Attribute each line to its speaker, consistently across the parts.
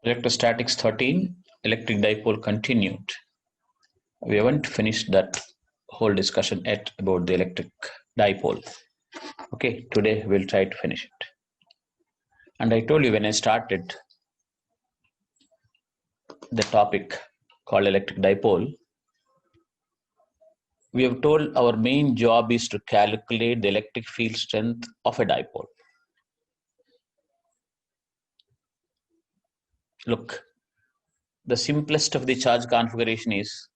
Speaker 1: Electrostatics 13, electric dipole continued. We haven't finished that whole discussion yet about the electric dipole. Okay, today we'll try to finish it. And I told you when I started the topic called electric dipole, we have told our main job is to calculate the electric field strength of a dipole. Look, the simplest of the charge configuration is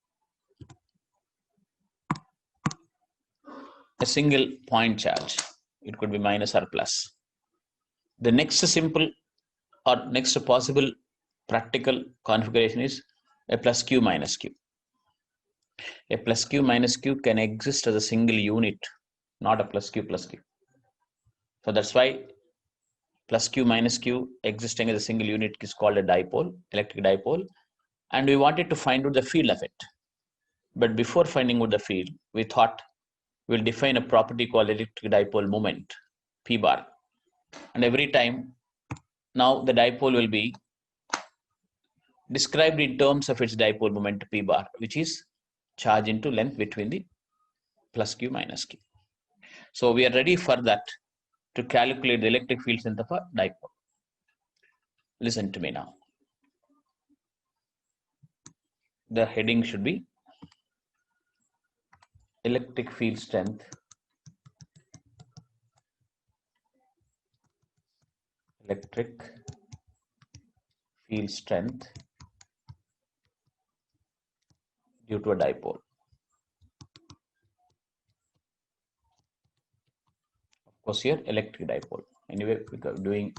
Speaker 1: a single point charge. It could be minus or plus. The next simple or next possible practical configuration is a plus q minus q. A plus q minus q can exist as a single unit, not a plus q plus q. So that's why plus q minus q existing as a single unit is called a dipole, electric dipole, and we wanted to find out the field of it. But before finding out the field, we thought we'll define a property called electric dipole moment, p bar. And every time now the dipole will be described in terms of its dipole moment p bar, which is charge into length between the plus q minus q. So we are ready for that to calculate the electric field strength of a dipole. Listen to me now. The heading should be electric field strength due to a dipole. Of course, here electric dipole. Anyway, we are doing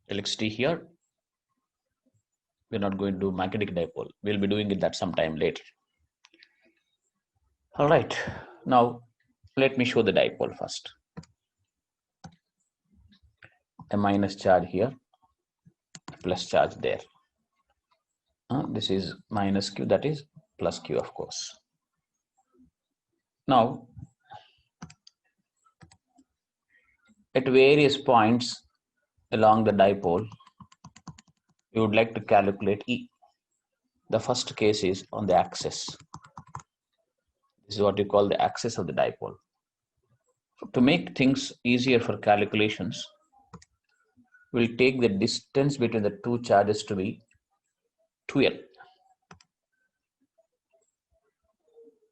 Speaker 1: electricity here. We're not going to do magnetic dipole. We'll be doing it that sometime later. All right. Now, let me show the dipole first. A minus charge here, plus charge there. This is minus q, that is plus q, of course. Now, at various points along the dipole, we would like to calculate E. The first case is on the axis. This is what you call the axis of the dipole. To make things easier for calculations, we'll take the distance between the two charges to be 2L.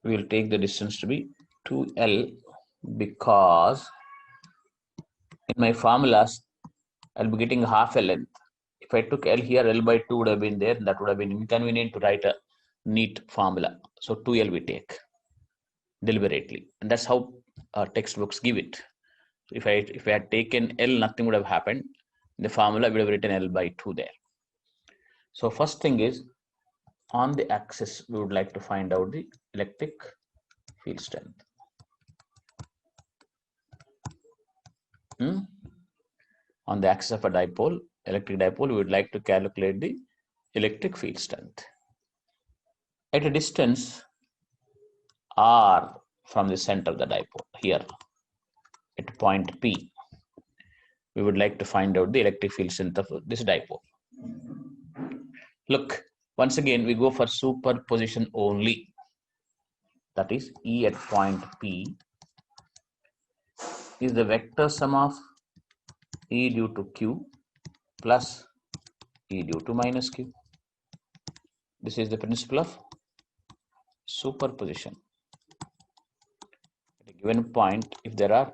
Speaker 1: We will take the distance to be 2L because in my formulas, I'll be getting half a length. If I took L here, L by 2 would have been there. That would have been inconvenient to write a neat formula. So 2L we take deliberately. And that's how textbooks give it. If I had taken L, nothing would have happened. In the formula, we would have written L by 2 there. So first thing is, on the axis, we would like to find out the electric field strength. On the axis of a dipole, electric dipole, we would like to calculate the electric field strength. At a distance r from the center of the dipole, here at point P, we would like to find out the electric field strength of this dipole. Look, once again, we go for superposition only. That is, E at point P is the vector sum of E due to Q plus E due to minus Q. This is the principle of superposition. At a given point, if there are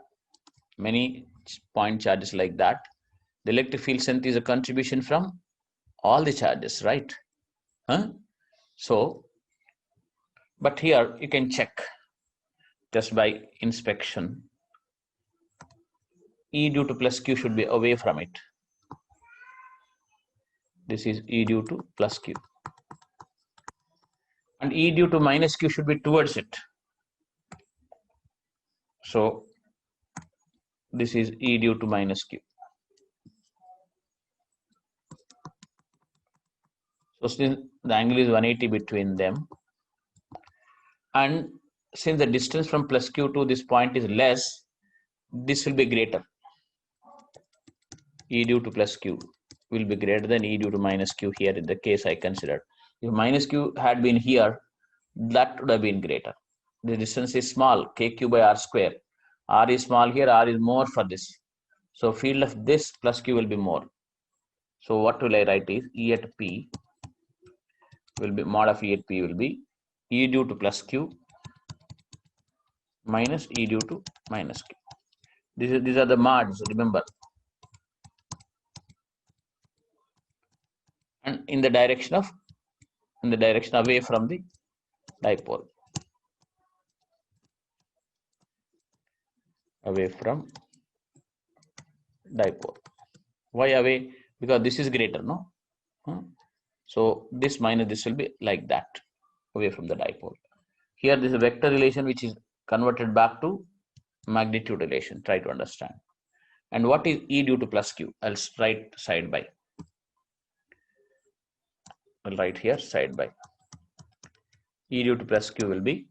Speaker 1: many point charges like that, the electric field strength is a contribution from all the charges, right? So, but here you can check just by inspection. E due to plus Q should be away from it. This is E due to plus Q. And E due to minus Q should be towards it. So, this is E due to minus Q. So, since the angle is 180 between them, and since the distance from plus q to this point is less, this will be greater. E due to plus q will be greater than E due to minus q here in the case I considered. If minus q had been here, that would have been greater. The distance is small, kq by r square. R is small here, R is more for this. So field of this plus q will be more. So what will I write is E at P will be mod of E at P will be E due to plus q minus E due to minus q. These are the mods, remember. And in the direction away from the dipole. Away from dipole. Why away? Because this is greater, no? So this minus this will be like that, away from the dipole. Here this is a vector relation which is converted back to magnitude relation. Try to understand. And what is E due to plus q? I'll write side by. I'll write here side by. E due to plus q will be,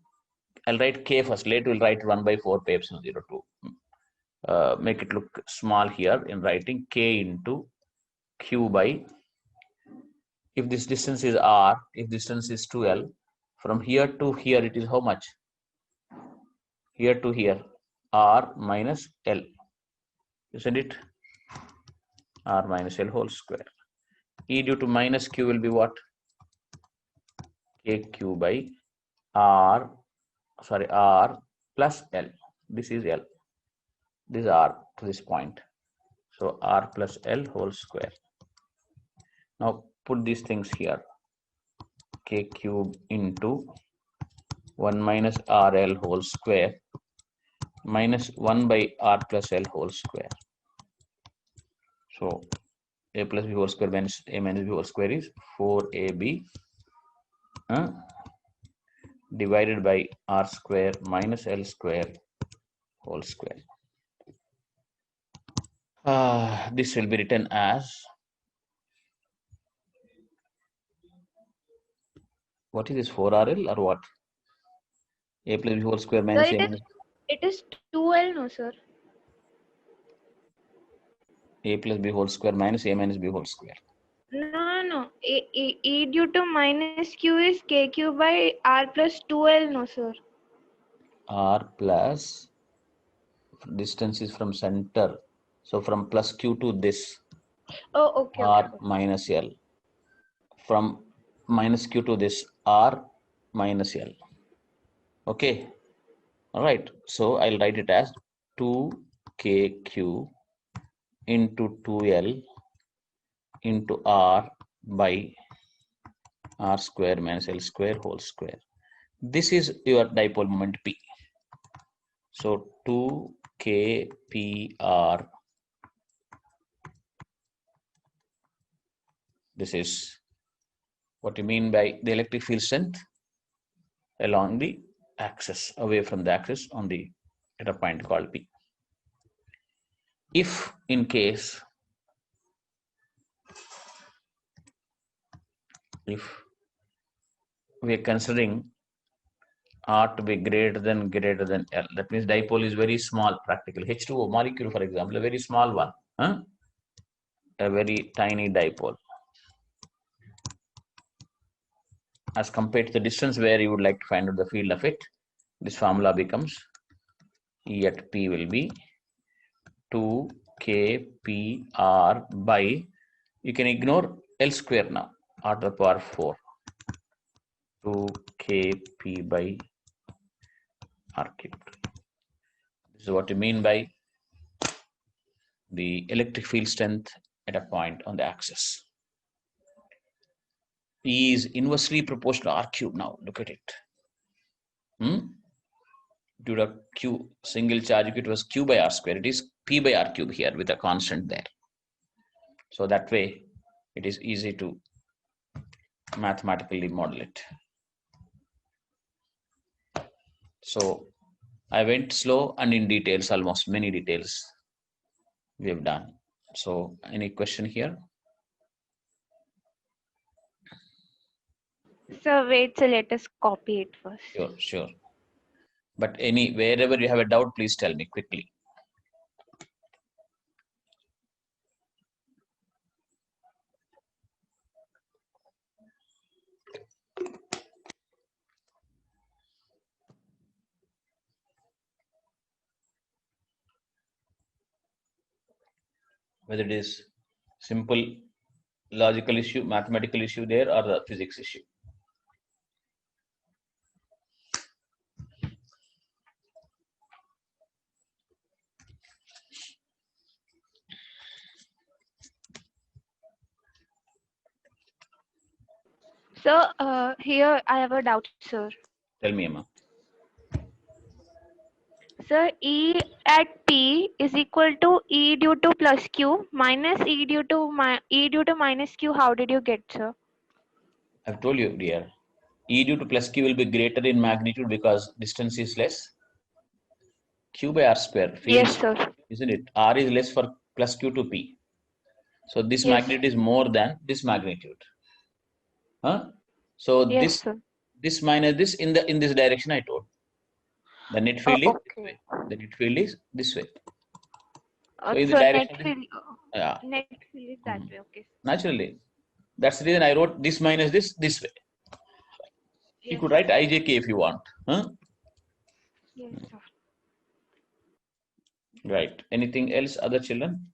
Speaker 1: I'll write k first. Later we'll write 1 by 4 pi epsilon 0 2. Make it look small here in writing k into q by, if this distance is r, if distance is 2l, from here to here it is how much? Here to here, r minus l, isn't it? R minus l whole square. E due to minus q will be what? kq by r plus l. This is l. This is r to this point. So r plus l whole square. Now put these things here. K cube into 1 minus rl whole square minus 1 by r plus l whole square. So a plus b whole square minus a minus b whole square is 4ab divided by r square minus l square whole square. This will be written as, what is this, 4rl or what? A plus b whole square minus
Speaker 2: Sir,
Speaker 1: a minus.
Speaker 2: It is 2l, no sir.
Speaker 1: A plus b whole square minus a minus b whole square.
Speaker 2: No. E due to minus q is kq by r plus 2l, no sir.
Speaker 1: R plus, distance is from center. So from plus q to this.
Speaker 2: Oh, okay.
Speaker 1: R minus L. From minus q to this, R minus L. Okay. All right. So I'll write it as 2kq into 2L into R by R square minus L square whole square. This is your dipole moment P. So 2kpr. This is what you mean by the electric field strength along the axis, away from the axis on the at a point called P. If in case, if we are considering R to be greater than L, that means dipole is very small practically. H2O molecule, for example, a very small one, a very tiny dipole, as compared to the distance where you would like to find out the field of it. This formula becomes E at P will be 2kpr by, you can ignore L square now, r to the power 4, 2kp by r cubed. This is what you mean by the electric field strength at a point on the axis. E is inversely proportional to r cube now. Look at it. Due to q single charge, if it was q by r square, it is p by r cube here with a constant there. So that way it is easy to mathematically model it. So I went slow and in details, almost many details we have done. So any question here?
Speaker 2: So wait, so let us copy it first.
Speaker 1: Sure. But wherever you have a doubt, please tell me quickly. Whether it is simple logical issue, mathematical issue there, or the physics issue.
Speaker 2: So here I have a doubt, sir.
Speaker 1: Tell me, Emma.
Speaker 2: Sir, E at P is equal to E due to plus Q minus E due to minus Q. How did you get, sir?
Speaker 1: I've told you, dear. E due to plus Q will be greater in magnitude because distance is less. Q by R square.
Speaker 2: Yes, sir.
Speaker 1: Isn't it? R is less for plus Q to P. So this
Speaker 2: Yes.
Speaker 1: magnitude is more than this magnitude. Huh? So
Speaker 2: Yes, sir.
Speaker 1: this minus this in this direction I told. The net field is this way. The net field is this way. So in the direction
Speaker 2: net field is that way. Okay.
Speaker 1: Naturally. That's the reason I wrote this minus this way.
Speaker 2: Yes,
Speaker 1: You could write IJK if you want. Huh?
Speaker 2: Yes, sir.
Speaker 1: Right. Anything else, other children?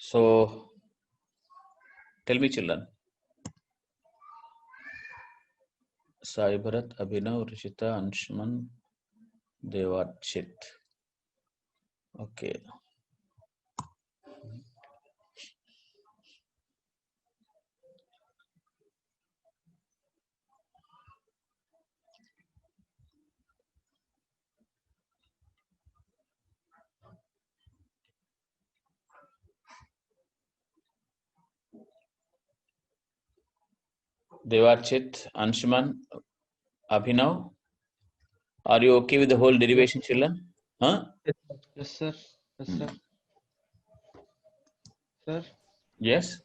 Speaker 1: So, tell me, children. Sai Bharat, Abhinav, Rishita, Anshuman, Devachit. Okay. Devachit, Anshuman, Abhinav. Are you okay with the whole derivation, children? Huh?
Speaker 3: Yes, sir. Yes, sir. Sir,
Speaker 1: Yes.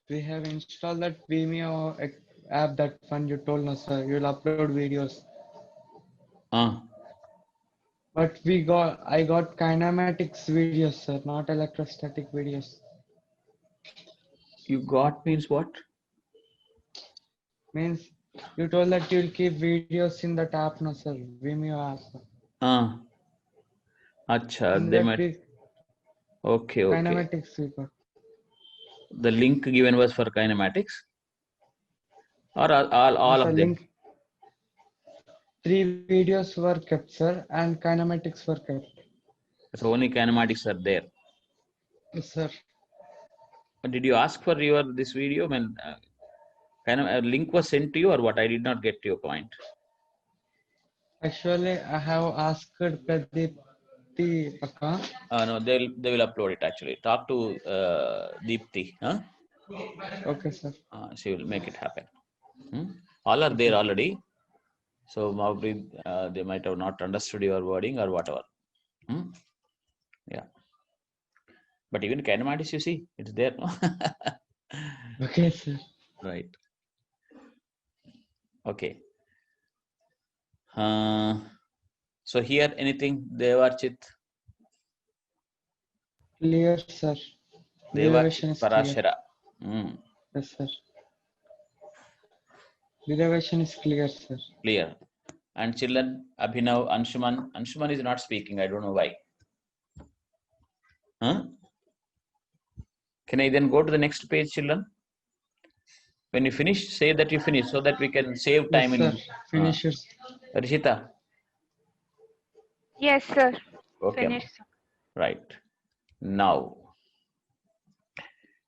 Speaker 3: we have installed that Vimeo app that one you told us, sir. You'll upload videos. But I got kinematics videos, sir, not electrostatic videos.
Speaker 1: You got means what?
Speaker 3: Means you told that you'll keep videos in that app, no, sir. Vimeo app. Sir.
Speaker 1: Acha,
Speaker 3: In
Speaker 1: they
Speaker 3: that
Speaker 1: might. Okay.
Speaker 3: kinematics we got.
Speaker 1: The link given was for kinematics, or all of them?
Speaker 3: Link. 3 videos were kept, sir, and kinematics were kept.
Speaker 1: So only kinematics are there.
Speaker 3: Yes, sir.
Speaker 1: But did you ask for this video? When a link was sent to you, or what? I did not get your point.
Speaker 3: Actually, I have asked Pradeep Akka.
Speaker 1: No, they will upload it actually. Talk to Deepthi. Huh?
Speaker 3: Okay, sir.
Speaker 1: She will make it happen. All are there already. So probably they might have not understood your wording or whatever. Yeah. But even kinematics, you see, it's there. No?
Speaker 3: Okay, sir.
Speaker 1: Right. Okay. So here anything, Devarchit?
Speaker 3: Clear, sir. Derivation is
Speaker 1: Parashara.
Speaker 3: clear. Yes, sir. Derivation is clear, sir.
Speaker 1: Clear. And children, Abhinav, Anshuman. Anshuman is not speaking. I don't know why. Can I then go to the next page, children? When you finish, say that you finish so that we can save time.
Speaker 3: Yes, sir. Finish it.
Speaker 1: Rishita?
Speaker 2: Yes, sir.
Speaker 1: Okay.
Speaker 2: Finished, sir.
Speaker 1: Right. Now,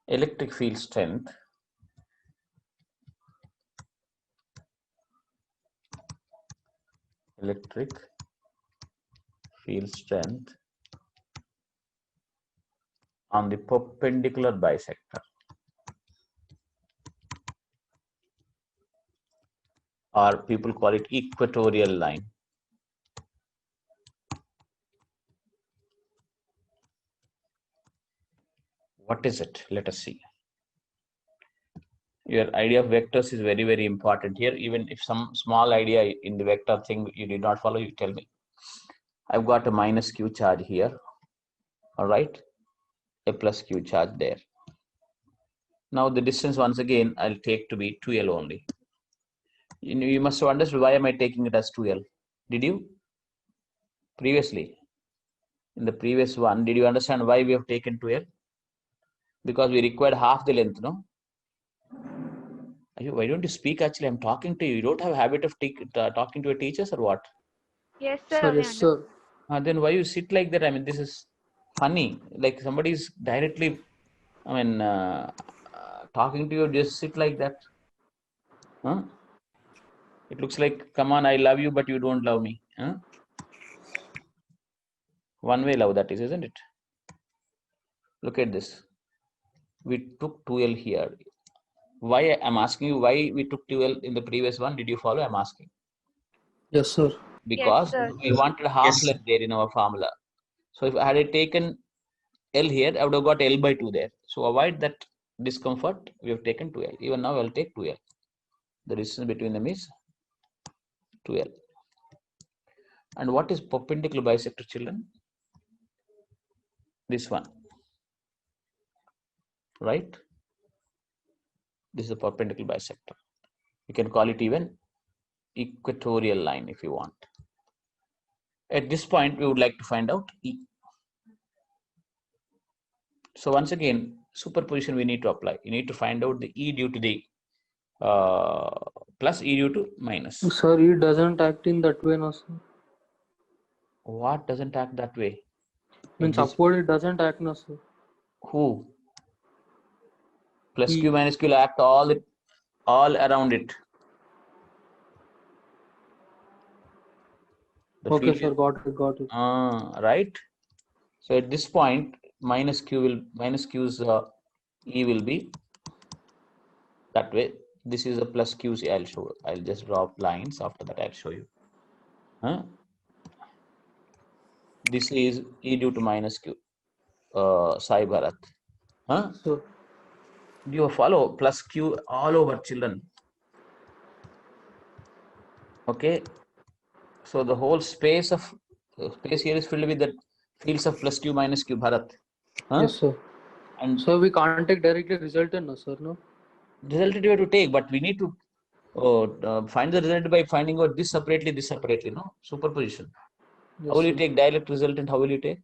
Speaker 1: electric field strength. Electric field strength on the perpendicular bisector, or people call it equatorial line. What is it? Let us see. Your idea of vectors is very, very important here. Even if some small idea in the vector thing you did not follow, you tell me. I've got a minus q charge here. All right. A plus q charge there. Now the distance once again I'll take to be 2L only. You must have understood why am I taking it as 2L. Did you? Previously, in the previous one, did you understand why we have taken 2L? Because we required half the length, no? Why don't you speak? Actually, I'm talking to you. You don't have a habit of talking to your teachers or what?
Speaker 2: Yes, sir.
Speaker 4: Sir,
Speaker 2: we
Speaker 4: yes, sir.
Speaker 1: Then why you sit like that? I mean, this is funny. Like somebody's directly, talking to you, just sit like that. Huh? It looks like, come on, I love you, but you don't love me. Huh? One way love that is, isn't it? Look at this. We took 2L here. Why I'm asking you why we took 2L in the previous one? Did you follow? I'm asking.
Speaker 4: Yes, sir.
Speaker 1: Because
Speaker 2: sir.
Speaker 1: we wanted half length there in our formula. So if I had taken L here, I would have got L by 2 there. So avoid that discomfort. We have taken 2L. Even now I'll take 2L. The distance between them is 2L. And what is perpendicular bisector, children? This one. Right? This is a perpendicular bisector. You can call it even equatorial line if you want. At this point, we would like to find out E. So once again, superposition we need to apply. You need to find out the E due to the plus E due to minus.
Speaker 4: Sir, it doesn't act in that way, no, sir.
Speaker 1: What doesn't act that way?
Speaker 4: Means
Speaker 1: This,
Speaker 4: upward it doesn't act, no, sir.
Speaker 1: who? Plus
Speaker 4: E.
Speaker 1: Q minus Q will act all around it. The
Speaker 4: Okay,
Speaker 1: field
Speaker 4: sir, got it.
Speaker 1: right. So at this point, minus Q's E will be that way. This is a plus Q's. I'll show. I'll just draw lines. After that, I'll show you. This is E due to minus Q. Sai Bharat.
Speaker 4: Sir.
Speaker 1: Do you follow plus Q all over, children? Okay. So the whole space here is filled with the fields of plus Q minus Q, Bharat.
Speaker 4: Yes, sir.
Speaker 1: And
Speaker 4: so we can't take directly resultant, no, sir, no?
Speaker 1: Resultant we have to take, but we need to find the result by finding out this separately, no? Superposition.
Speaker 4: Yes,
Speaker 1: how will you
Speaker 4: sir.
Speaker 1: take direct resultant? How will you take?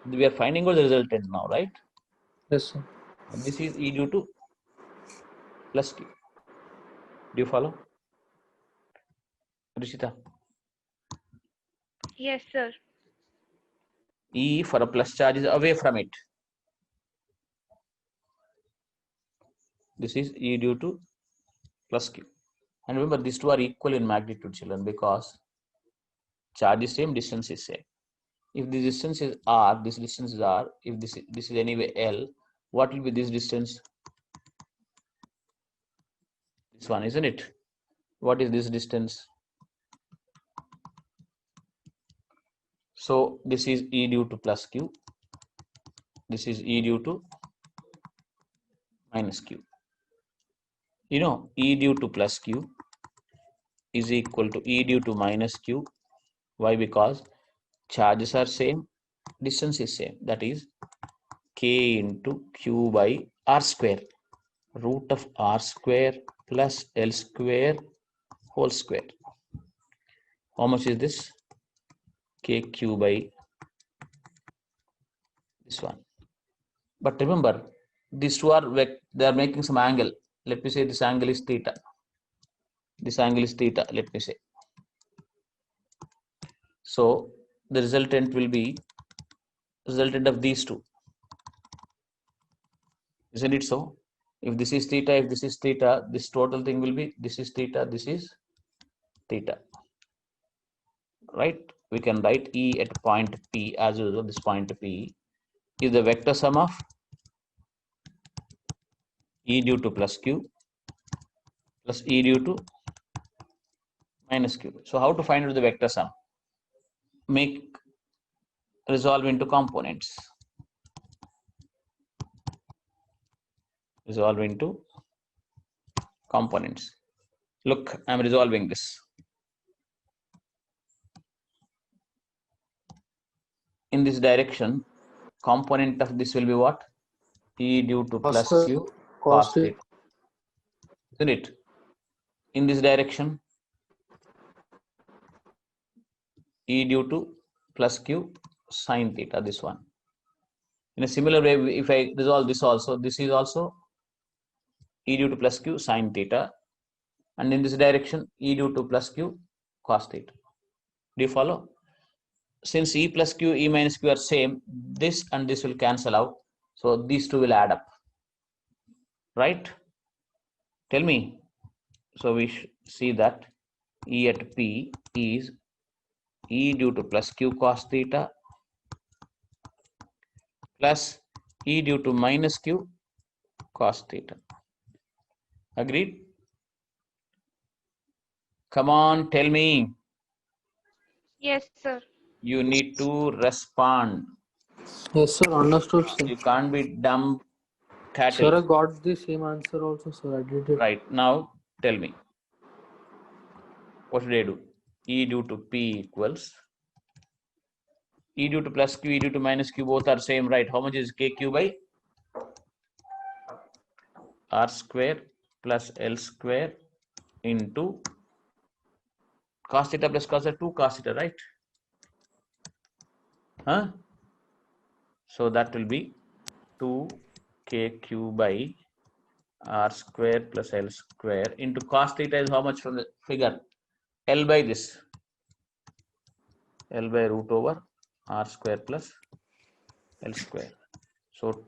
Speaker 1: We are finding out the resultant now, right?
Speaker 4: Yes, sir.
Speaker 1: And this is E due to plus Q. Do you follow? Rishita?
Speaker 2: Yes, sir.
Speaker 1: E for a plus charge is away from it. This is E due to plus Q. And remember, these two are equal in magnitude, children, because charge is same, distance is same. If the distance is R, this distance is R. If this is anyway L, what will be this distance? This one, isn't it? What is this distance? So this is E due to plus Q. This is E due to minus Q. You know, E due to plus Q is equal to E due to minus Q. Why? Because charges are same, distance is same. That is K into Q by R square. Root of R square plus L square whole square. How much is this? KQ by this one. But remember, these two are they are making some angle. Let me say this angle is theta. This angle is theta, let me say. So the resultant will be resultant of these two. Isn't it so? If this is theta, if this is theta, this total thing will be this is theta, this is theta. Right? We can write E at point P as usual. This point P is the vector sum of E due to plus Q plus E due to minus Q. So how to find out the vector sum? Resolve into components. resolve into components. Look, I'm resolving this. In this direction, component of this will be what? E due to plus
Speaker 4: Cos
Speaker 1: q
Speaker 4: cos
Speaker 1: cos theta. Isn't it? In this direction, E due to plus q sine theta, this one. In a similar way, if I resolve this also, this is also E due to plus q sine theta. And in this direction, E due to plus q cos theta. Do you follow? Since E plus q, E minus q are same, this and this will cancel out. So these two will add up. Right? Tell me. So we see that E at P is E due to plus q cos theta plus E due to minus q cos theta. Agreed? Come on, tell me.
Speaker 2: Yes, sir.
Speaker 1: You need to respond.
Speaker 4: Yes, sir. Understood, sir.
Speaker 1: You can't be dumb cattle.
Speaker 4: Sir, I got the same answer also, sir. I did it.
Speaker 1: Right, now tell me. What should I do? E due to P equals E due to plus q, E due to minus q, both are same, right? How much is kq by r square plus L square into cos theta plus cos theta, 2 cos theta, right? Huh? So that will be 2 kq by r square plus L square into cos theta is how much from the figure? L by this. L by root over r square plus L square. So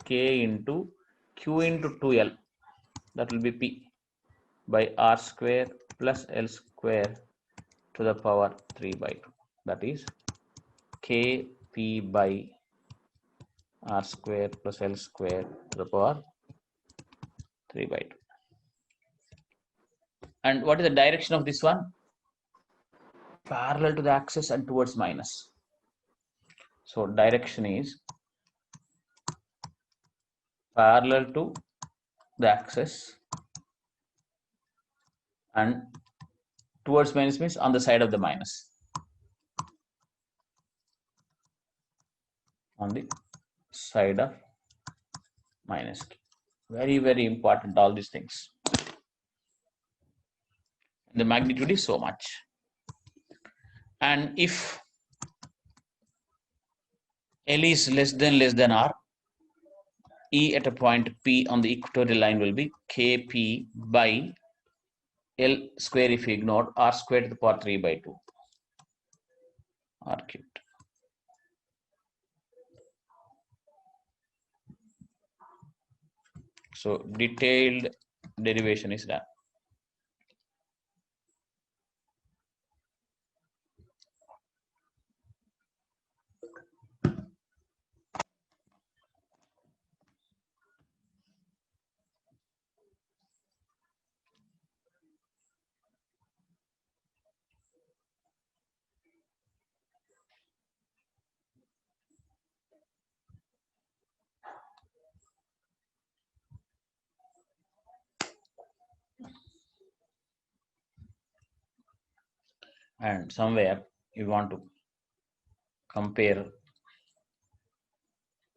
Speaker 1: k into q into 2L, that will be p by r square plus L square to the power 3 by 2. That is kp by r square plus L square to the power 3 by 2. And what is the direction of this one? Parallel to the axis and towards minus. So direction is parallel to the axis and towards minus means on the side of the minus. On the side of minus. Very, very important, all these things. The magnitude is so much. And if L is less than R, E at a point P on the equatorial line will be Kp by L square if you ignore, R square to the power 3 by 2. R cubed. So detailed derivation is done. And somewhere you want to compare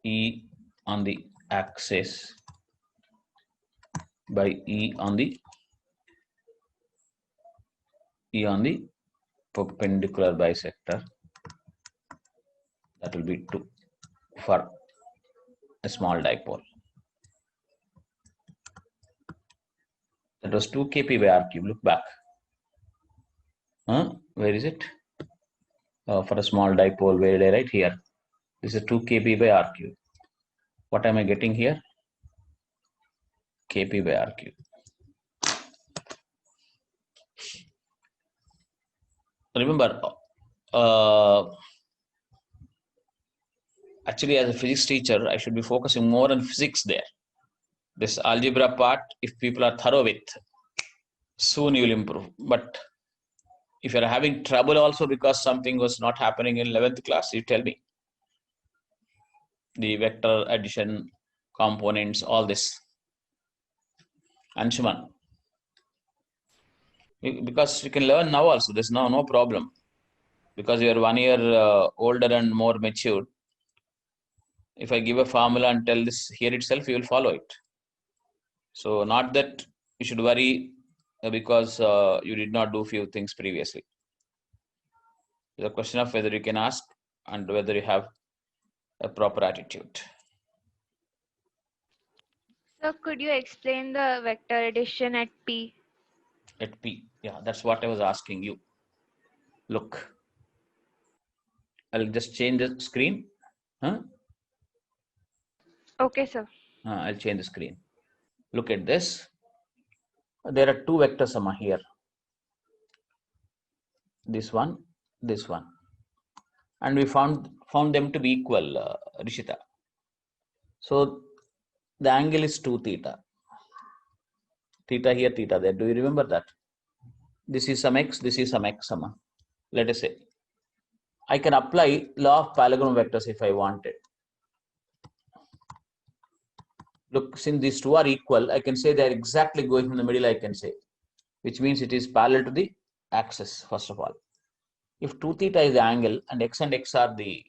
Speaker 1: E on the axis by E on the perpendicular bisector. That will be 2 for a small dipole. That was 2 kp by r cube. Look back. Where is it? For a small dipole, where did I write? Here. This is 2 kp by r cube. What am I getting here? Kp by r cube. Remember, actually as a physics teacher, I should be focusing more on physics there. This algebra part, if people are thorough with, soon you will improve. But if you're having trouble also because something was not happening in 11th class, you tell me. The vector addition components, all this. Anshuman, because you can learn now also, there's no problem. Because you are 1 year older and more matured. If I give a formula and tell this here itself, you will follow it. So not that you should worry because you did not do few things previously. It's a question of whether you can ask and whether you have a proper attitude.
Speaker 2: So could you explain the vector addition at P?
Speaker 1: At P, yeah, that's what I was asking you. Look, I'll just change the screen. Huh?
Speaker 2: Okay, sir.
Speaker 1: I'll change the screen. Look at this. There are two vectors here. This one, and we found them to be equal, Rishita. So the angle is 2 theta. Theta here, theta there. Do you remember that? This is some x, this is some x. Let us say I can apply law of parallelogram vectors if I wanted. Look, since these two are equal, I can say they are exactly going in the middle, I can say, which means it is parallel to the axis, first of all. If 2 theta is the angle and x are the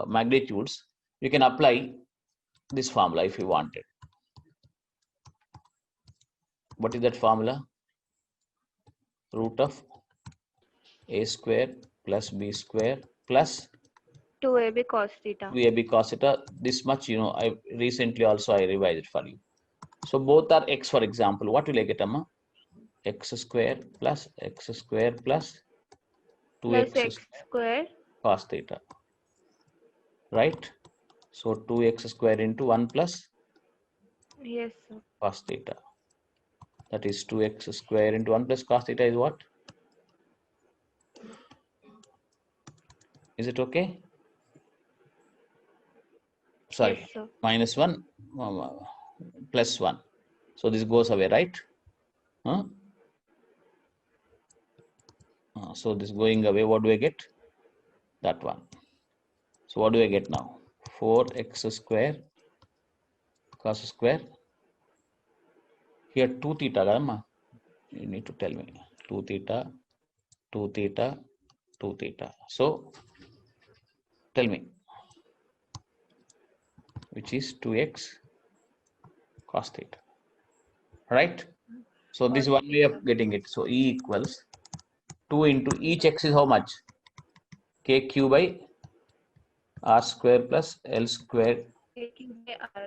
Speaker 1: magnitudes, you can apply this formula if you wanted. What is that formula? Root of a square plus b square plus
Speaker 2: 2ab cos theta.
Speaker 1: 2ab cos theta. This much, I recently also I revised it for you. So both are x, for example. What will I get, Amma? X square plus 2x
Speaker 2: Plus x square.
Speaker 1: cos theta. Right? So 2x square into 1 plus
Speaker 2: Yes, sir.
Speaker 1: cos theta. That is 2x square into 1 plus cos theta is what? Is it okay? Sorry,
Speaker 2: Yes, sir.
Speaker 1: minus 1 plus 1. So this goes away, right? Huh? So this going away, what do I get? That one. So what do I get now? 4x square cos square. Here 2 theta, Gamma. You need to tell me. 2 theta, 2 theta, 2 theta. So tell me, which is 2x cos theta, right? So this is one way of getting it. So E equals 2 into each x is how much? KQ by R square plus L square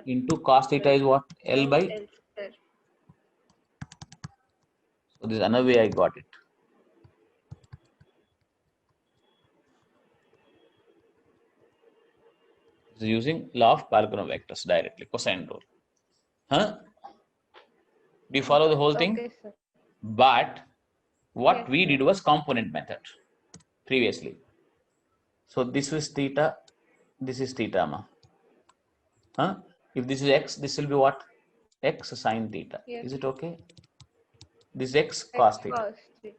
Speaker 1: into cos theta is what? L by.
Speaker 2: L square.
Speaker 1: So this is another way I got it. This is using law of parallelogram vectors directly, cosine rule. Huh? Do you follow the whole thing?
Speaker 2: Okay, sir.
Speaker 1: But what
Speaker 2: Yes,
Speaker 1: we
Speaker 2: sir.
Speaker 1: did was component method previously. So this is theta, this is theta. Huh? If this is x, this will be what? X sine theta.
Speaker 2: Yes.
Speaker 1: Is it okay? This is x cos theta.
Speaker 2: Cos theta.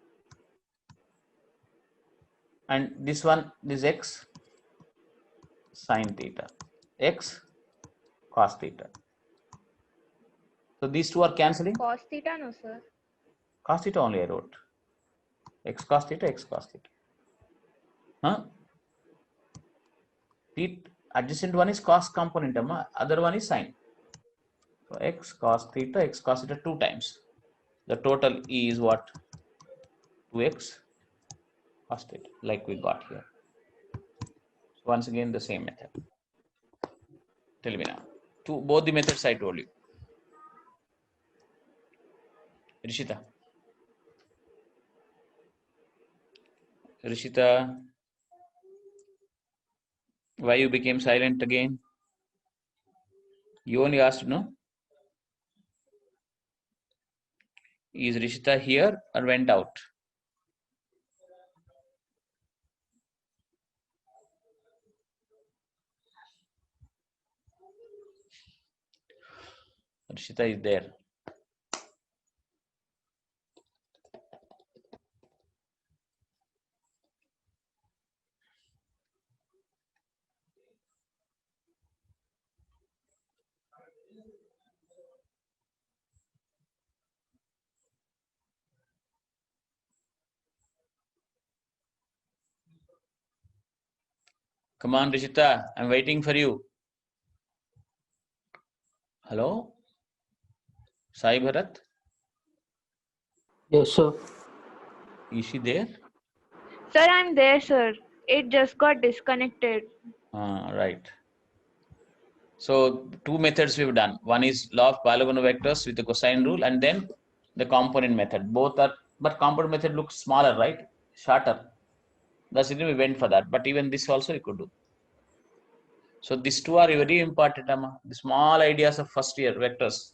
Speaker 1: And this one, this x sine theta. X cos theta. So these two are cancelling.
Speaker 2: Cos theta, no, sir.
Speaker 1: Cos theta only I wrote. X cos theta, x cos theta. Huh? The adjacent one is cos component, other one is sine. So x cos theta 2 times. The total E is what? 2x cos theta, like we got here. So once again, the same method. Tell me now. Both the methods I told you. Rishita. Why you became silent again? You only asked, no? Is Rishita here or went out? Rishita is there. Come on, Rishita. I'm waiting for you. Hello? Sai Bharat?
Speaker 4: Yes, sir.
Speaker 1: Is she there?
Speaker 2: Sir, I'm there, sir. It just got disconnected.
Speaker 1: Right. So two methods we've done. One is law of polygonal vectors with the cosine rule, and then the component method. Both are, but component method looks smaller, right? Shorter. That's the reason we went for that. But even this also you could do. So these two are very important, Amma. The small ideas of first year vectors.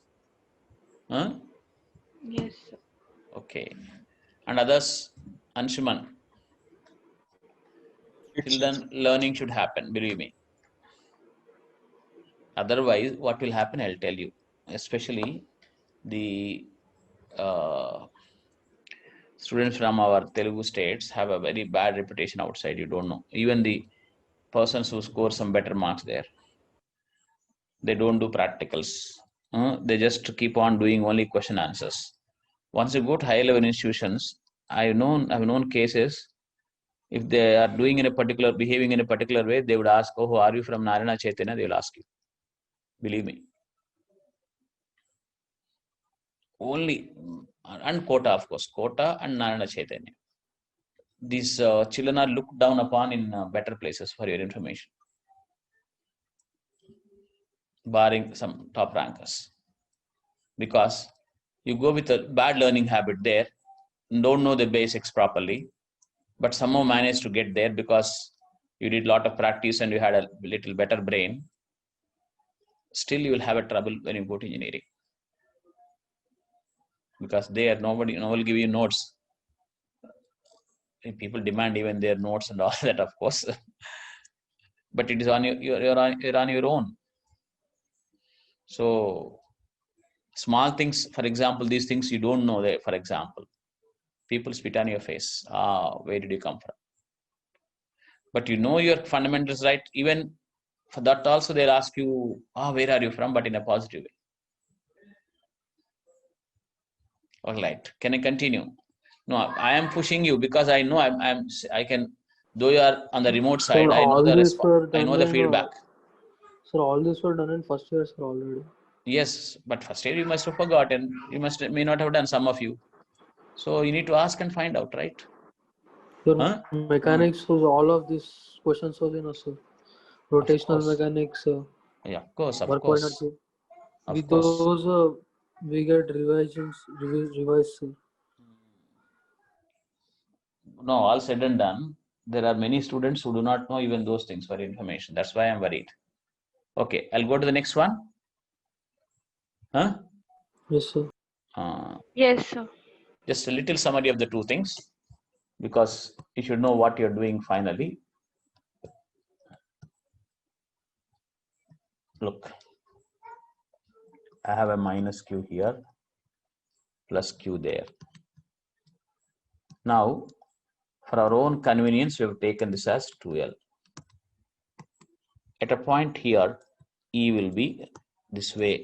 Speaker 1: Huh?
Speaker 2: Yes, sir.
Speaker 1: Okay. And others, Anshuman. Till then, learning should happen, believe me. Otherwise, what will happen, I'll tell you. Especially the students from our Telugu states have a very bad reputation outside. You don't know. Even the persons who score some better marks there, they don't do practicals. They just keep on doing only question answers. Once you go to high level institutions, I've known cases. If they are behaving in a particular way, they would ask, "Oh, are you from Narayana Chaitanya?" They will ask you. Believe me. Only and Kota, of course, Kota and Narayana Chaitanya. These children are looked down upon in better places, for your information, barring some top rankers. Because you go with a bad learning habit there, don't know the basics properly, but somehow managed to get there because you did a lot of practice and you had a little better brain. Still, you will have a trouble when you go to engineering, because there nobody will give you notes. People demand even their notes and all that, of course. But it is on you're on your own. So small things, for example, these things you don't know there. For example, people spit on your face. Where did you come from? But you know your fundamentals, right? Even for that also they'll ask you, where are you from? But in a positive way. All right. Can I continue? No, I am pushing you because I know I can. Though you are on the remote side,
Speaker 4: Sir,
Speaker 1: I know
Speaker 4: all
Speaker 1: the
Speaker 4: this
Speaker 1: response.
Speaker 4: were
Speaker 1: I
Speaker 4: done
Speaker 1: know the
Speaker 4: in
Speaker 1: feedback.
Speaker 4: sir, all this were done in first year, sir, already.
Speaker 1: Yes, but first year you must have forgotten. You may not have done, some of you. So you need to ask and find out, right?
Speaker 4: Your
Speaker 1: Huh?
Speaker 4: mechanics was all of these questions was in, sir. Rotational mechanics,
Speaker 1: Yeah, of course, of
Speaker 4: work
Speaker 1: course,
Speaker 4: coordinate.
Speaker 1: of
Speaker 4: With
Speaker 1: course.
Speaker 4: those, we get revised, sir.
Speaker 1: No, all said and done, there are many students who do not know even those things for information. That's why I'm worried. Okay, I'll go to the next one. Huh?
Speaker 4: Yes, sir.
Speaker 2: Yes, sir.
Speaker 1: Just a little summary of the two things, because you should know what you're doing finally. Look, I have a minus q here, plus q there. Now, for our own convenience, we have taken this as 2L. At a point here, E will be this way,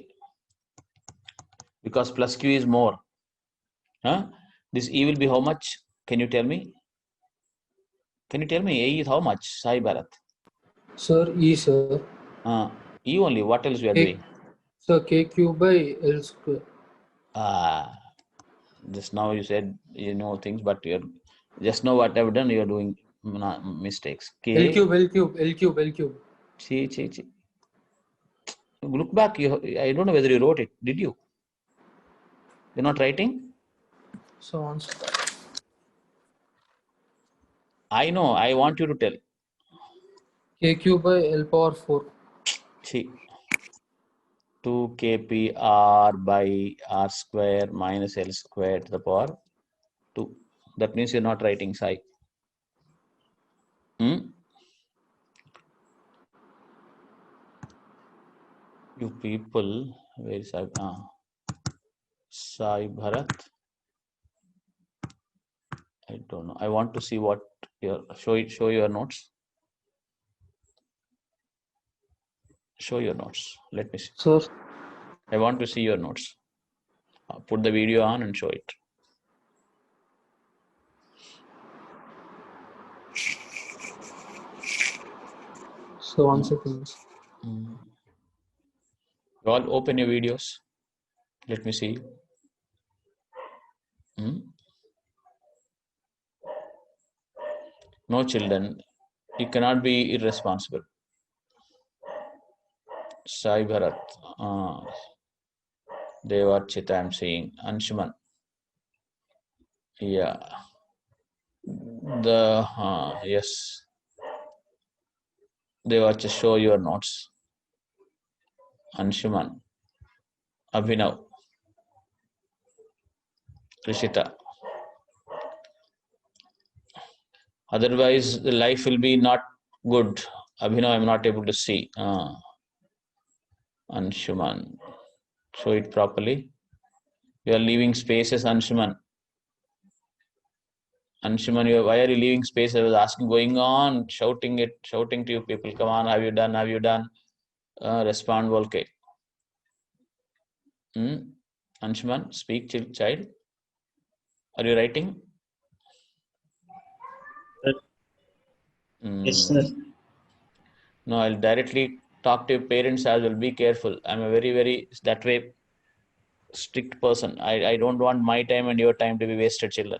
Speaker 1: because plus Q is more. This E will be how much? Can you tell me? Can you tell me E is how much, Sai Bharat?
Speaker 4: Sir, E, sir.
Speaker 1: E only. What else we are doing?
Speaker 4: Sir, K cube by L square.
Speaker 1: Just now you said you know things, but you're just know what I've done. You're doing mistakes.
Speaker 4: L cube.
Speaker 1: See. Look back. I don't know whether you wrote it. Did you? You're not writing?
Speaker 4: So on.
Speaker 1: I know. I want you to tell.
Speaker 4: K cube by L power 4.
Speaker 1: See. 2kp r by r square minus L square to the power 2. That means you're not writing psi. You people, where is Sai? Sai Bharat. I don't know. I want to see what your show your notes. Show your notes. Let me see.
Speaker 4: Sir.
Speaker 1: I want to see your notes. Put the video on and show it.
Speaker 4: So 1 second.
Speaker 1: You all open your videos. Let me see. No children. You cannot be irresponsible. Sai Bharat. Devarchita, I'm saying. Anshuman. Yeah. Yes. Devarchita, show your notes. Anshuman. Abhinav. Krishita. Otherwise, the life will be not good. Abhinav, I'm not able to see. Anshuman. Show it properly. You are leaving spaces, Anshuman. Anshuman, why are you leaving space? I was asking, going on, shouting to you people. Come on, have you done? Have you done? Respond, Volke. Anshuman, speak, child. Are you writing?
Speaker 5: Yes, sir.
Speaker 1: No, I'll directly talk to your parents as well. Be careful. I'm a very, very that way strict person. I don't want my time and your time to be wasted, children.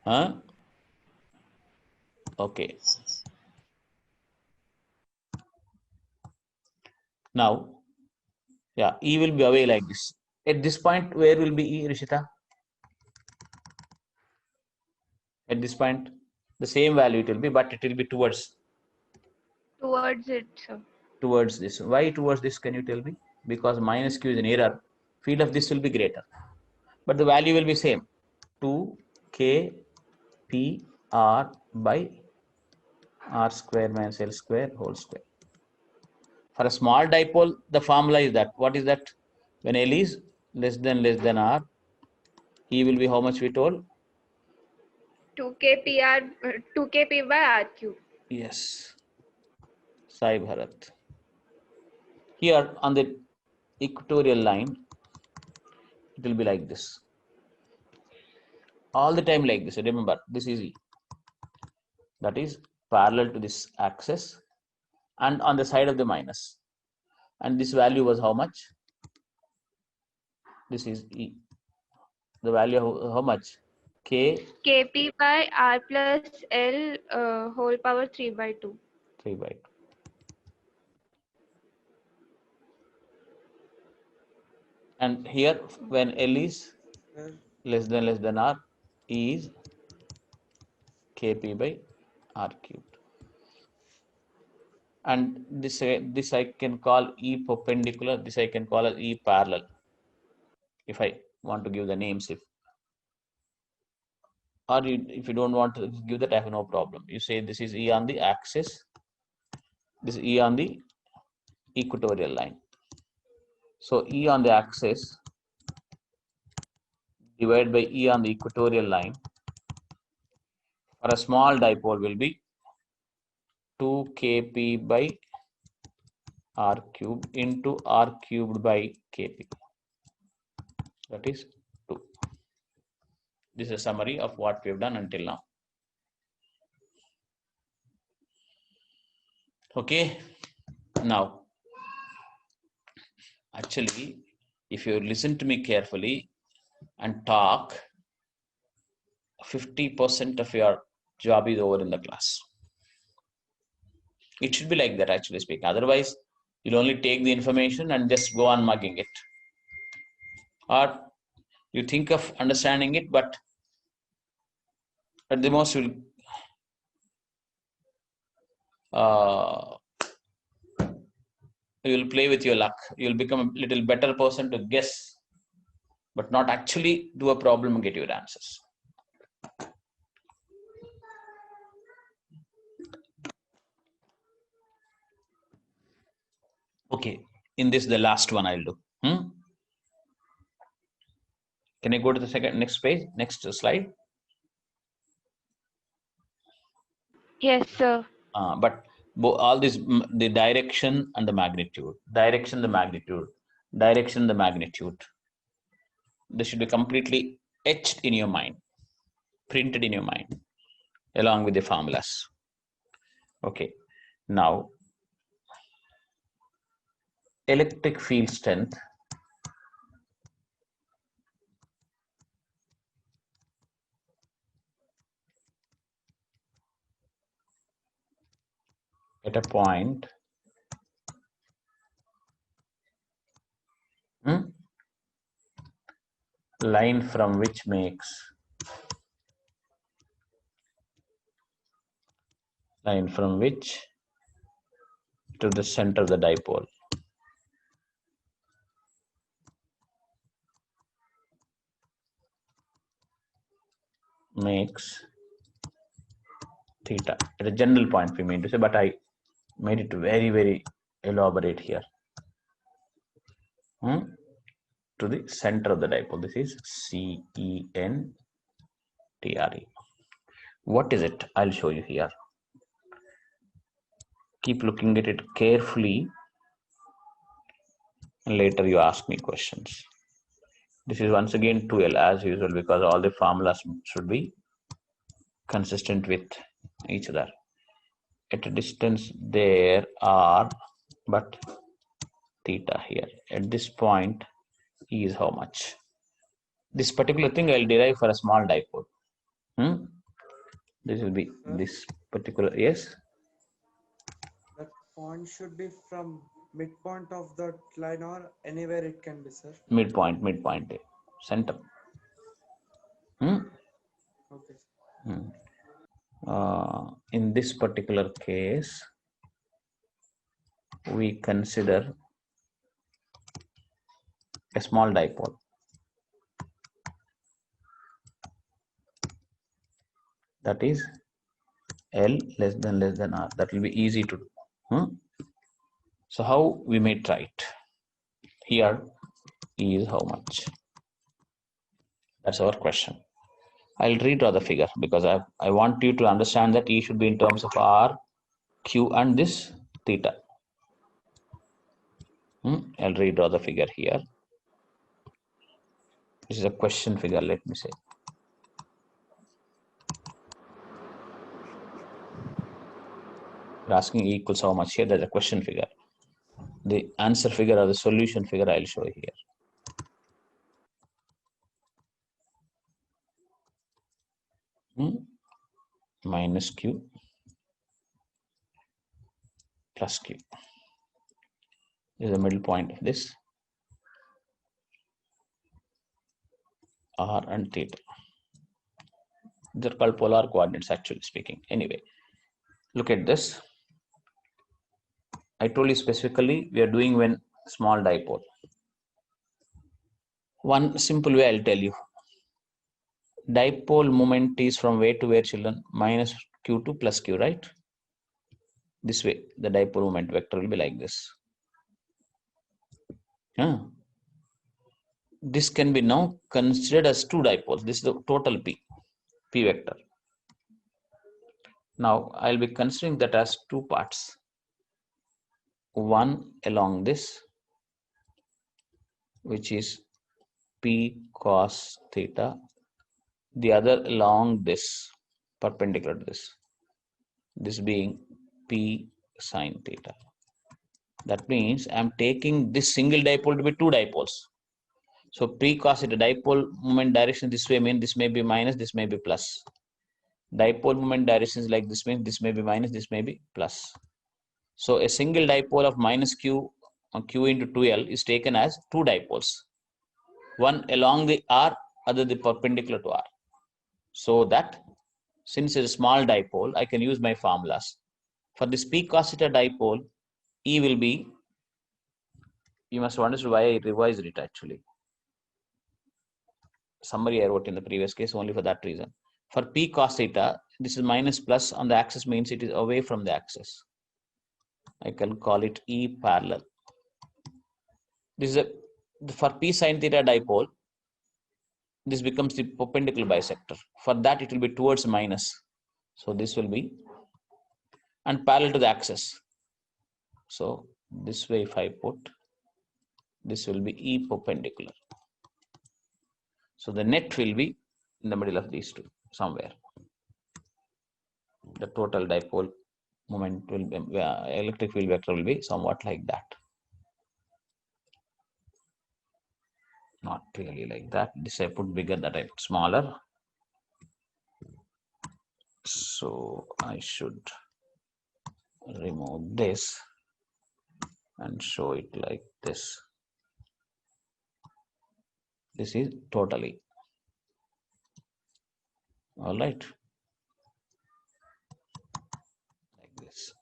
Speaker 1: Huh? Okay. Now, yeah, E will be away like this. At this point, where will be E, Rishita? At this point, the same value it will be, but it will be towards
Speaker 2: Towards it, sir.
Speaker 1: Towards this. Why towards this? Can you tell me? Because minus q is an error. Field of this will be greater, but the value will be same. 2k p r by r square minus l square whole square. For a small dipole, the formula is that. What is that? When L is less than R, E will be how much we told?
Speaker 2: 2kp by r cube.
Speaker 1: Yes. Sai Bharat. Here on the equatorial line, it will be like this. All the time like this. Remember, this is E. That is parallel to this axis and on the side of the minus. And this value was how much? This is E. The value of how much?
Speaker 2: Kp by r plus l whole power 3 by 2.
Speaker 1: 3 by 2. And here when L is less than R, E is Kp by R cubed. And this I can call E perpendicular, this I can call as E parallel. If I want to give the names, if you don't want to give that, I have no problem. You say this is E on the axis, this is E on the equatorial line. So E on the axis divided by E on the equatorial line for a small dipole will be 2kp by r cubed into r cubed by kp. That is 2. This is a summary of what we have done until now. Okay. Now, actually, if you listen to me carefully and talk, 50% of your job is over in the class. It should be like that, actually speaking. Otherwise, you'll only take the information and just go on mugging it. Or you think of understanding it, but at the most you'll play with your luck. You'll become a little better person to guess, but not actually do a problem and get your answers. Okay, in this, the last one I'll do. Can I go to the next page, next slide?
Speaker 2: Yes, sir.
Speaker 1: But all this, the direction and the magnitude, direction, the magnitude, direction, the magnitude. This should be completely etched in your mind, printed in your mind, along with the formulas. Okay. Now, electric field strength at a point line from which makes to the center of the dipole makes theta. At a general point we mean to say, but I made it very, very elaborate here. To the center of the dipole. This is CENTRE. What is it? I'll show you here. Keep looking at it carefully. Later you ask me questions. This is once again 2L as usual, because all the formulas should be consistent with each other. At a distance there are but theta here. At this point, E is how much? This particular thing I'll derive for a small dipole. This will be this particular, yes?
Speaker 5: That point should be from midpoint of that line or anywhere it can be, sir.
Speaker 1: Midpoint, center.
Speaker 5: Okay.
Speaker 1: In this particular case, we consider a small dipole. That is L less than R. That will be easy to do. So how we may try it? Here E is how much? That's our question. I'll redraw the figure because I want you to understand that E should be in terms of R, Q and this theta. I'll redraw the figure here. This is a question figure, let me say. You're asking E equals how much? Here there's a question figure. The answer figure or the solution figure I'll show you here. Minus Q plus Q. This is the middle point of this. R and theta. They're called polar coordinates, actually speaking. Anyway, look at this. I told you specifically we are doing when small dipole. One simple way I'll tell you. Dipole moment is from where to where, children? Minus Q2 plus Q, right? This way, the dipole moment vector will be like this. This can be now considered as two dipoles. This is the total P vector. Now I'll be considering that as two parts. One along this, which is P cos theta. The other along this, perpendicular to this being P sin theta. That means I'm taking this single dipole to be two dipoles. So P cos theta, dipole moment direction this way means this may be minus, this may be plus. Dipole moment directions like this means this may be minus, this may be plus. So a single dipole of minus Q Q into 2L is taken as two dipoles. One along the R, other the perpendicular to R. So that since it's a small dipole, I can use my formulas. For this P cos theta dipole, E will be, you must understand why I revised it actually. Summary I wrote in the previous case only for that reason. For P cos theta, this is minus plus on the axis means it is away from the axis. I can call it E parallel. This is for P sin theta dipole, this becomes the perpendicular bisector. For that, it will be towards minus. So this will be and parallel to the axis. So this way, if I put, this will be E perpendicular. So the net will be in the middle of these two, somewhere. The total dipole moment will be, electric field vector will be somewhat like that. Not really like that. This I put bigger, that I put smaller. So I should remove this and show it like this. This is totally. All right. Like this.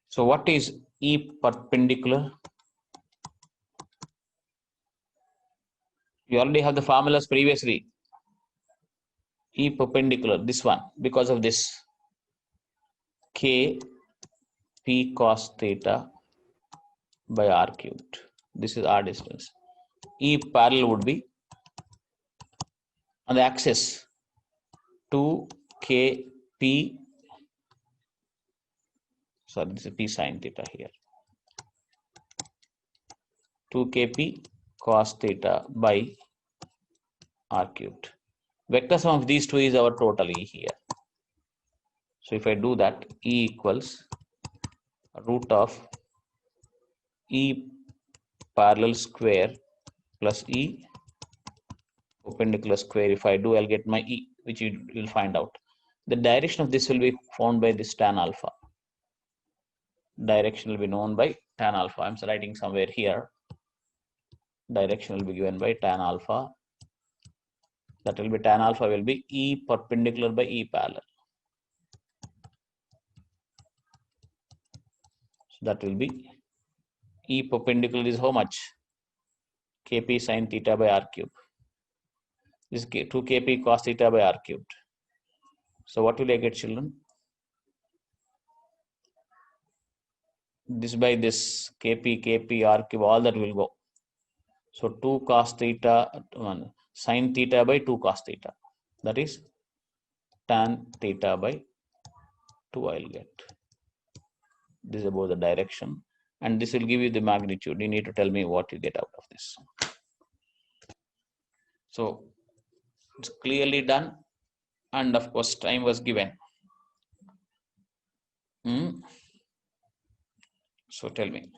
Speaker 1: So what is E perpendicular? You already have the formulas previously. E perpendicular, this one, because of this K P cos theta by R cubed. This is R distance. E parallel would be on the axis 2 KP, sorry, this is P sin theta here. 2 KP cos theta by R cubed. Vector sum of these two is our total E here. So if I do that, E equals root of E parallel square plus E perpendicular square. If I do, I'll get my E, which you will find out. The direction of this will be found by this tan alpha. Direction will be known by tan alpha. I'm writing somewhere here. Direction will be given by tan alpha. That will be tan alpha will be E perpendicular by E parallel. So that will be E perpendicular is how much? Kp sin theta by R cube. This is 2 Kp cos theta by R cubed. So what will I get, children? This by this Kp R cube, all that will go. So 2 cos theta, sin theta by 2 cos theta. That is tan theta by 2 I'll get. This is about the direction. And this will give you the magnitude. You need to tell me what you get out of this. So it's clearly done. And of course, time was given. So tell me.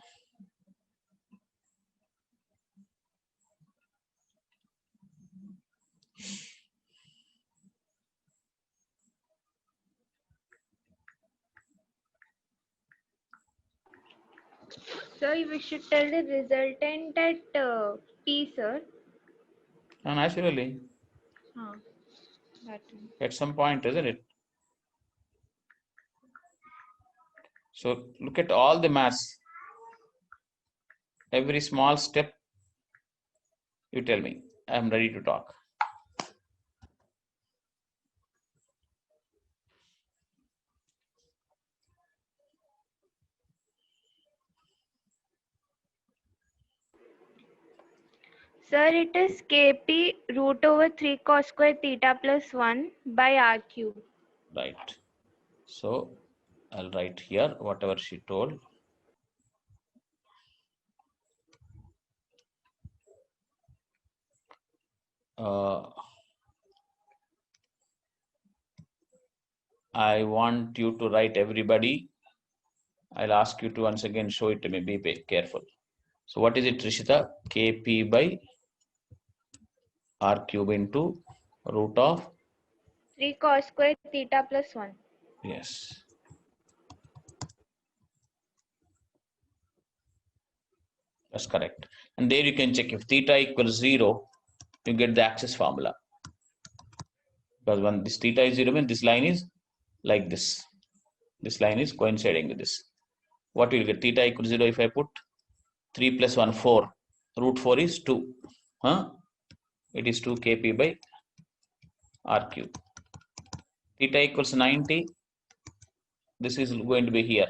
Speaker 2: Sir, we should tell the resultant at P, sir.
Speaker 1: Naturally,
Speaker 2: That
Speaker 1: at some point, isn't it? So look at all the maths. Every small step, you tell me. I am ready to talk.
Speaker 2: Sir, it is Kp root over 3 cos square theta plus 1 by R cube.
Speaker 1: Right. So I'll write here whatever she told. I want you to write everybody. I'll ask you to once again show it to me. Be careful. So what is it, Trishita? Kp by R cube into root of
Speaker 2: 3 cos square theta plus 1.
Speaker 1: yes. That's correct. And there you can check if theta equals 0, you get the axis formula. Because when this theta is 0, when this line is like this. This line is coinciding with this. What will you get? Theta equals 0 if I put 3 plus 1, 4. Root 4 is 2. It is 2 Kp by R cube. Theta equals 90. This is going to be here.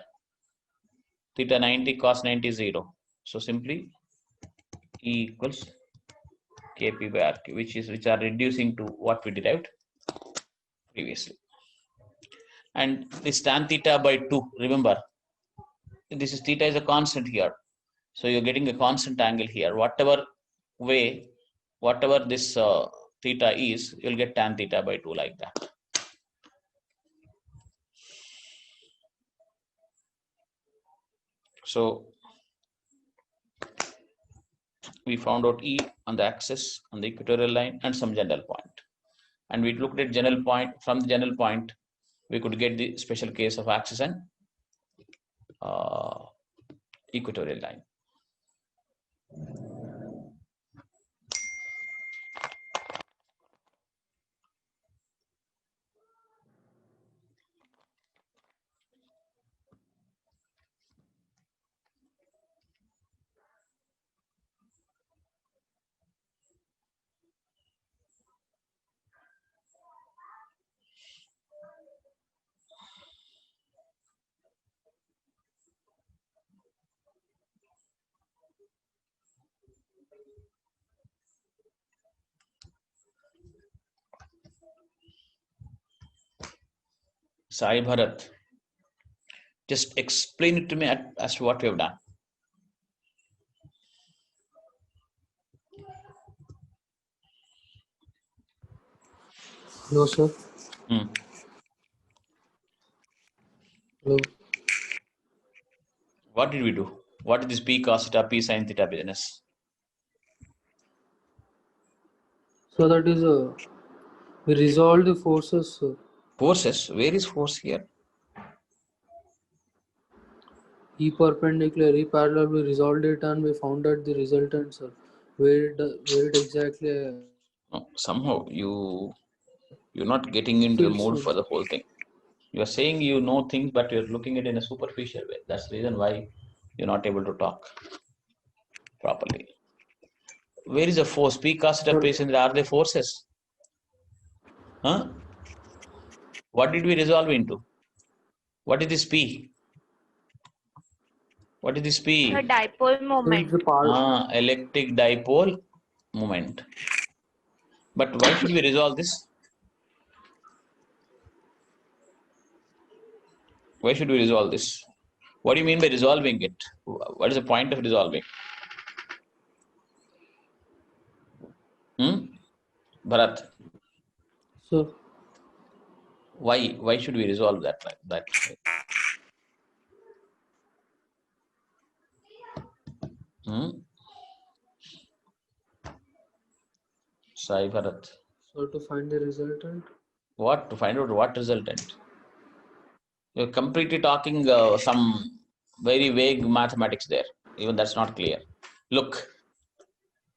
Speaker 1: Theta 90 cos 90 is 0. So simply E equals Kp by R cube, which are reducing to what we derived previously. And this tan theta by 2, remember, this is theta is a constant here. So you're getting a constant angle here. Whatever way, whatever this theta is, you'll get tan theta by 2 like that. So we found out E on the axis on the equatorial line and some general point. And we looked at general point. From the general point, we could get the special case of axis and equatorial line. Sai Bharat, just explain it to me as to what we have done.
Speaker 4: No, sir. Hello.
Speaker 1: What did we do? What is this P cos theta, P sin theta business?
Speaker 4: So that is we resolve the forces, sir.
Speaker 1: Forces? Where is force here?
Speaker 4: E perpendicular, E parallel, we resolved it and we found out the resultant, sir. Where it exactly
Speaker 1: No, somehow you're not getting into the
Speaker 4: fits,
Speaker 1: mood
Speaker 4: sir.
Speaker 1: for the whole thing. You are saying you know things, but you're looking at it in a superficial way. That's the reason why you're not able to talk properly. Where is the force? P cos theta, P sin theta, are they forces? Huh? What did we resolve into? What is this P? What is this P?
Speaker 2: The dipole
Speaker 4: So
Speaker 2: moment.
Speaker 4: it's the part.
Speaker 1: Electric dipole moment. But why should we resolve this? Why should we resolve this? What do you mean by resolving it? What is the point of resolving? Bharat,
Speaker 4: So
Speaker 1: why should we resolve that? Sai Bharat.
Speaker 4: so to find the resultant.
Speaker 1: What? To find out what resultant? You're completely talking some very vague mathematics there. Even that's not clear. Look,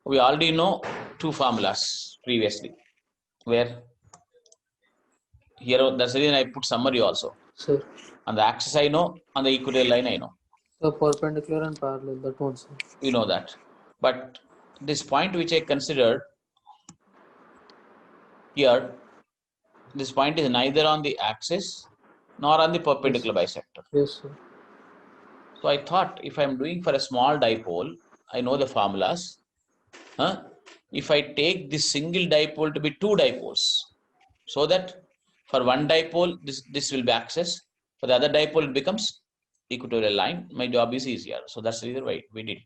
Speaker 1: we already know two formulas previously. Where? Here, that's the reason I put summary also.
Speaker 4: Sir.
Speaker 1: On the axis I know, on the equatorial line I know.
Speaker 4: The perpendicular and parallel, that one, sir.
Speaker 1: You know that. But this point which I considered here, this point is neither on the axis nor on the perpendicular bisector.
Speaker 4: Yes, sir.
Speaker 1: So I thought if I'm doing for a small dipole, I know the formulas. If I take this single dipole to be two dipoles, so that for one dipole, this will be axis. For the other dipole, it becomes equatorial line. My job is easier. So that's the reason why we did it.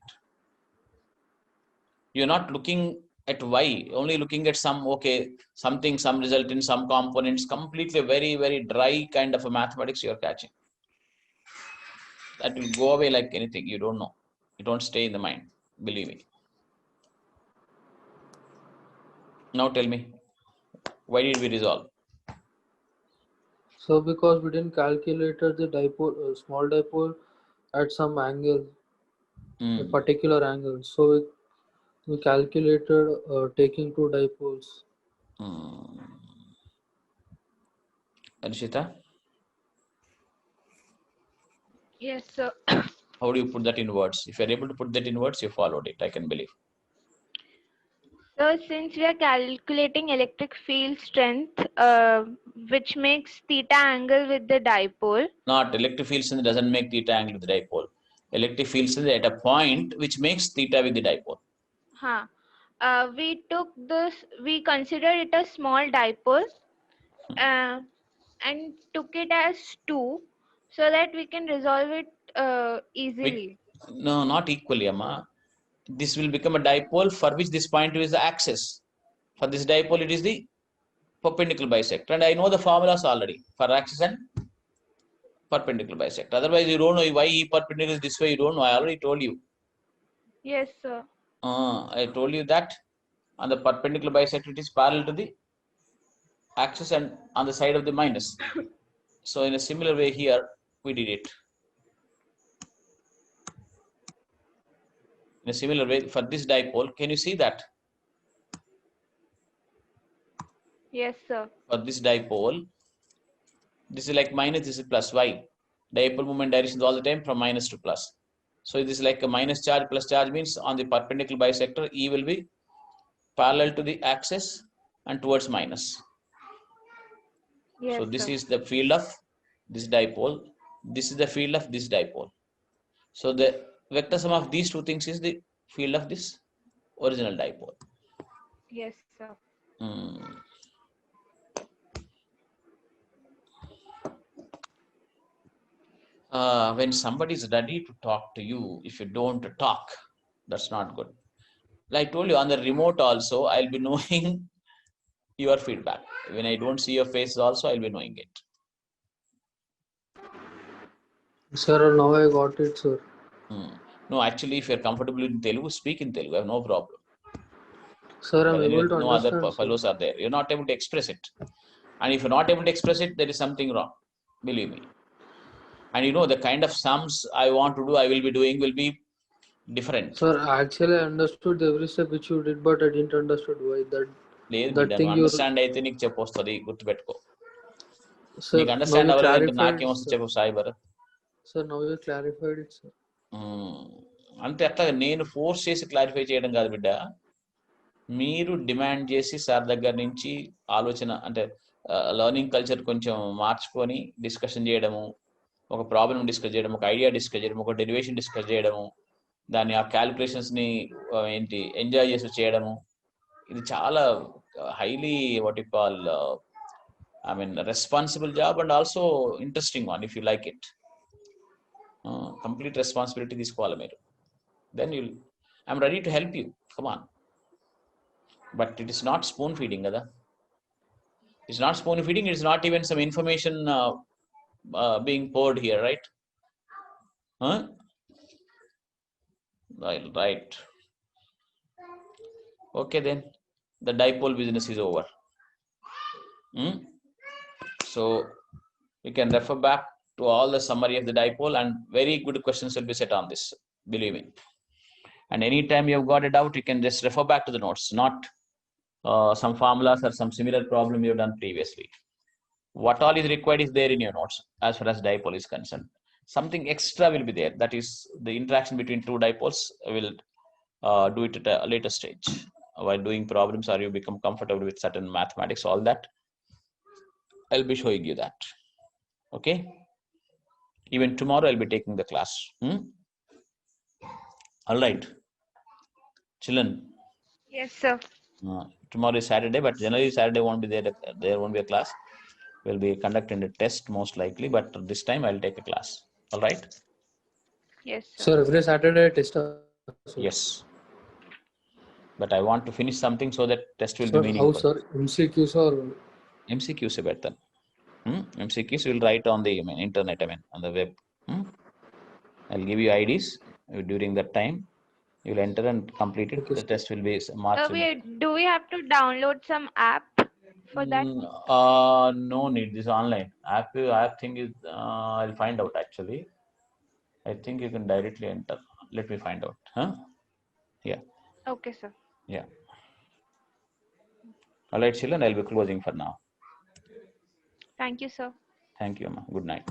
Speaker 1: You're not looking at y, only looking at some result in some components, completely very, very dry kind of a mathematics you're catching. That will go away like anything. You don't know. It won't stay in the mind. Believe me. Now tell me, why did we resolve?
Speaker 4: So because we didn't calculate the dipole, small dipole at some angle, a particular angle. So we calculated taking two dipoles.
Speaker 1: Anshita?
Speaker 2: Yes, sir.
Speaker 1: How do you put that in words? If you're able to put that in words, you followed it, I can believe.
Speaker 2: So since we are calculating electric field strength, which makes theta angle with the dipole.
Speaker 1: Not electric field strength doesn't make theta angle with the dipole. Electric field strength at a point which makes theta with the dipole.
Speaker 2: We considered it a small dipole and took it as 2 so that we can resolve it easily.
Speaker 1: No, not equally, Amma. This will become a dipole for which this point is the axis. For this dipole, it is the perpendicular bisector. And I know the formulas already for axis and perpendicular bisector. Otherwise, you don't know why E perpendicular is this way. You don't know. I already told you.
Speaker 2: Yes, sir.
Speaker 1: I told you that on the perpendicular bisector, it is parallel to the axis and on the side of the minus. So in a similar way here, we did it. In a similar way for this dipole, can you see that?
Speaker 2: Yes, sir.
Speaker 1: For this dipole, this is like minus, this is plus. Why? Dipole moment directions all the time from minus to plus. So this is like a minus charge plus charge means on the perpendicular bisector, E will be parallel to the axis and towards minus.
Speaker 2: Yes,
Speaker 1: So this
Speaker 2: sir.
Speaker 1: is the field of this dipole. This is the field of this dipole. So the vector sum of these two things is the field of this original dipole.
Speaker 2: Yes, sir.
Speaker 1: When somebody is ready to talk to you, if you don't talk, that's not good. Like I told you on the remote also, I'll be knowing your feedback. When I don't see your face also, I'll be knowing it.
Speaker 4: Sir, now I got it, sir.
Speaker 1: No, actually, if you're comfortable in Telugu, speak in Telugu. I have no problem.
Speaker 4: Sir, I'm
Speaker 1: But
Speaker 4: able to
Speaker 1: no other
Speaker 4: understand, sir.
Speaker 1: fellows are there. You're not able to express it. And if you're not able to express it, there is something wrong. Believe me. And you know, the kind of sums I want to do, I will be doing will be different.
Speaker 4: Sir, actually I understood every step which you did, but I didn't understand why
Speaker 1: లేదు
Speaker 4: that
Speaker 1: బిడ్డ
Speaker 4: thing
Speaker 1: నువ్వు
Speaker 4: you.
Speaker 1: Understand అయితే నీకు చెప్పొస్తుంది గుర్తుపెట్టుకో
Speaker 4: Sir,
Speaker 1: నీకు
Speaker 4: now
Speaker 1: understand
Speaker 4: you
Speaker 1: అవ్వలేదంటే
Speaker 4: clarified it,
Speaker 1: నాకేమొస్తుంది
Speaker 4: sir.
Speaker 1: చెప్పు Sai Bharat
Speaker 4: Sir, now you clarified it, sir.
Speaker 1: అంతే అట్లా నేను ఫోర్స్ చేసి క్లారిఫై చేయడం కాదు బిడ్డ మీరు డిమాండ్ చేసి సార్ దగ్గర నుంచి ఆలోచన అంటే లెర్నింగ్ కల్చర్ కొంచెం మార్చుకొని డిస్కషన్ చేయడము ఒక ప్రాబ్లం డిస్కస్ చేయడం ఒక ఐడియా డిస్కస్ చేయడం ఒక డెరివేషన్ డిస్కస్ చేయడము దాన్ని ఆ క్యాలిక్యులేషన్స్ని ఏంటి ఎంజాయ్ చేసి చేయడము ఇది చాలా highly what you call I mean responsible job and also interesting one if you like it. Complete responsibility తీసుకోవాలి మీరు. Then I'm ready to help you. Come on. But it is not spoon feeding కదా. It's not spoon feeding. It's not even some information being poured here, right? Right. Okay then. The dipole business is over. So you can refer back to all the summary of the dipole and very good questions will be set on this, believe me. And anytime you have got a doubt, you can just refer back to the notes, not some formulas or some similar problem you have done previously. What all is required is there in your notes as far as dipole is concerned. Something extra will be there. That is the interaction between two dipoles. Will do it at a later stage. While doing problems or you become comfortable with certain mathematics, all that, I'll be showing you that. Okay. Even tomorrow I'll be taking the class. All right. Children.
Speaker 2: Yes, sir.
Speaker 1: Tomorrow is Saturday, but generally Saturday won't be there. There won't be a class. We'll be conducting a test most likely, but this time I'll take a class. All right.
Speaker 2: Yes, sir.
Speaker 4: Sir, every Saturday test. Sir.
Speaker 1: Yes. But I want to finish something so that test will be
Speaker 4: Sir,
Speaker 1: meaningful.
Speaker 4: how, sir? MCQs or
Speaker 1: MCQs are better. MCQs will write on the internet, on the web. I'll give you IDs during that time. You will enter and complete it.
Speaker 4: Okay,
Speaker 1: The test will be marked.
Speaker 2: Do we have to download some app for that?
Speaker 1: No need. This online app thing is. I'll find out actually. I think you can directly enter. Let me find out. Yeah.
Speaker 2: Okay, sir.
Speaker 1: Yeah. All right, children. I'll be closing for now.
Speaker 2: Thank you, sir.
Speaker 1: Thank you, Amma. Good night.